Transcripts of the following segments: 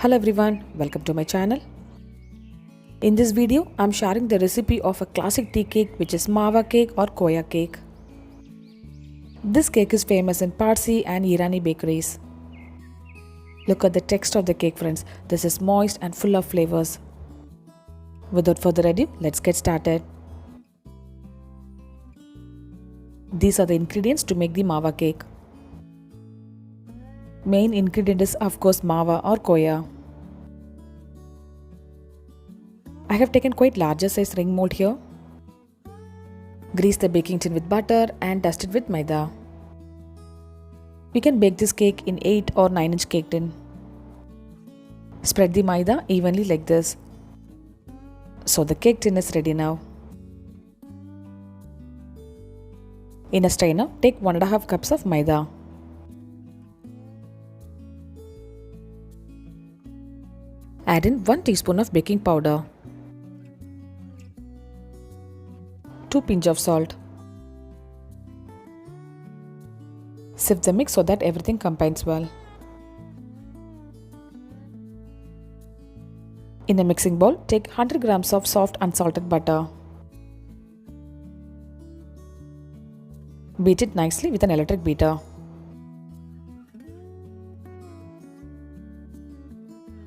Hello everyone, welcome to my channel. In this video, I'm sharing the recipe of a classic tea cake which is Mawa cake or Khoya cake. This cake is famous in Parsi and Irani bakeries. Look at the texture of the cake, friends. This is moist and full of flavors. Without further ado, let's get started. These are the ingredients to make the Mawa cake. Main ingredient is of course Mawa or Khoya. I have taken quite larger size ring mold here. Grease the baking tin with butter and dust it with Maida. We can bake this cake in 8 or 9 inch cake tin. Spread the Maida evenly like this. So the cake tin is ready now. In a strainer, take 1.5 cups of Maida. Add in 1 teaspoon of baking powder, 2 pinch of salt. Sift the mix so that everything combines well. In a mixing bowl, take 100 grams of soft unsalted butter. Beat it nicely with an electric beater.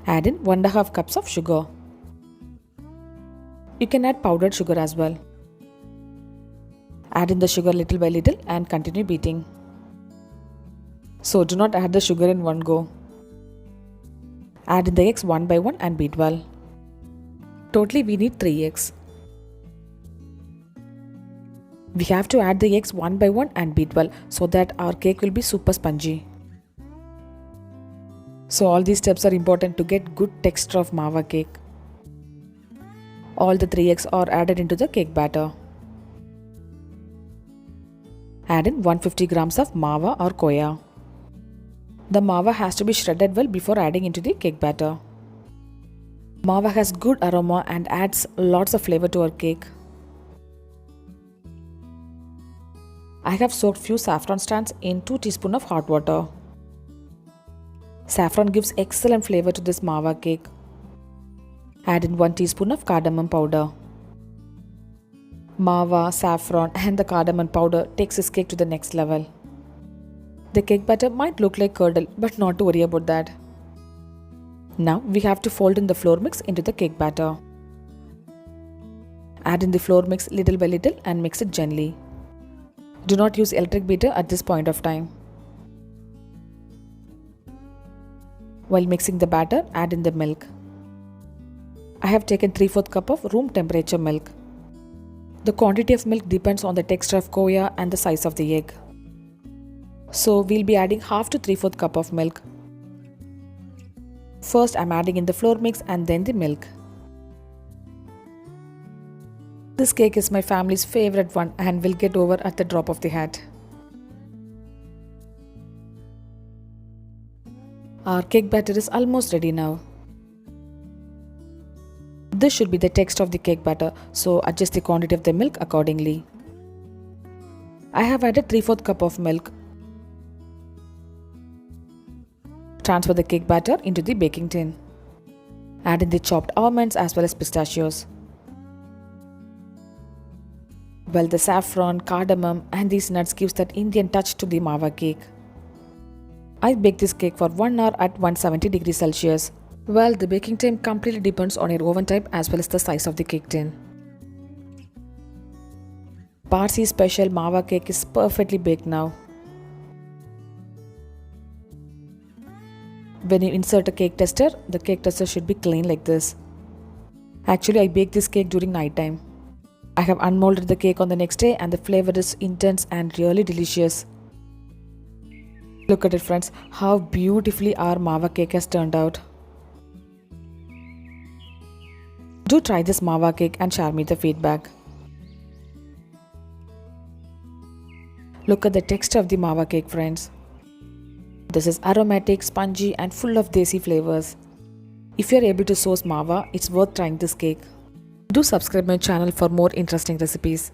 Add in 1.5 cups of sugar. You can add powdered sugar as well. Add in the sugar little by little and continue beating. So do not add the sugar in one go. Add in the eggs one by one and beat well. Totally we need 3 eggs. We have to add the eggs one by one and beat well so that our cake will be super spongy. So all these steps are important to get good texture of Mawa cake. All the 3 eggs are added into the cake batter. Add in 150 grams of Mawa or Khoya. The Mawa has to be shredded well before adding into the cake batter. Mawa has good aroma and adds lots of flavor to our cake. I have soaked few saffron strands in 2 teaspoons of hot water. Saffron gives excellent flavor to this Mawa cake. Add in 1 teaspoon of cardamom powder. Mawa, saffron and the cardamom powder takes this cake to the next level. The cake batter might look like curdle, but not to worry about that. Now we have to fold in the flour mix into the cake batter. Add in the flour mix little by little and mix it gently. Do not use electric beater at this point of time. While mixing the batter, add in the milk. I have taken 3/4 cup of room temperature milk. The quantity of milk depends on the texture of Khoya and the size of the egg. So we'll be adding half to 3/4 cup of milk. First I'm adding in the flour mix and then the milk. This cake is my family's favorite one and will get over at the drop of the hat. Our cake batter is almost ready now. This should be the texture of the cake batter, so adjust the quantity of the milk accordingly. I have added 3/4 cup of milk. Transfer the cake batter into the baking tin. Add in the chopped almonds as well as pistachios. Well, the saffron, cardamom and these nuts gives that Indian touch to the Mawa cake. I baked this cake for 1 hour at 170 degrees Celsius. Well, the baking time completely depends on your oven type as well as the size of the cake tin. Parsi special Mawa cake is perfectly baked now. When you insert a cake tester, the cake tester should be clean like this. Actually, I baked this cake during night time. I have unmolded the cake on the next day and the flavor is intense and really delicious. Look at it, friends, how beautifully our Mawa cake has turned out. Do try this Mawa cake and share me the feedback. Look at the texture of the Mawa cake, friends. This is aromatic, spongy and full of desi flavors. If you are able to source Mawa, it's worth trying this cake. Do subscribe my channel for more interesting recipes.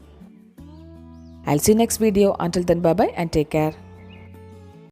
I'll see you next video. Until then, bye bye and take care.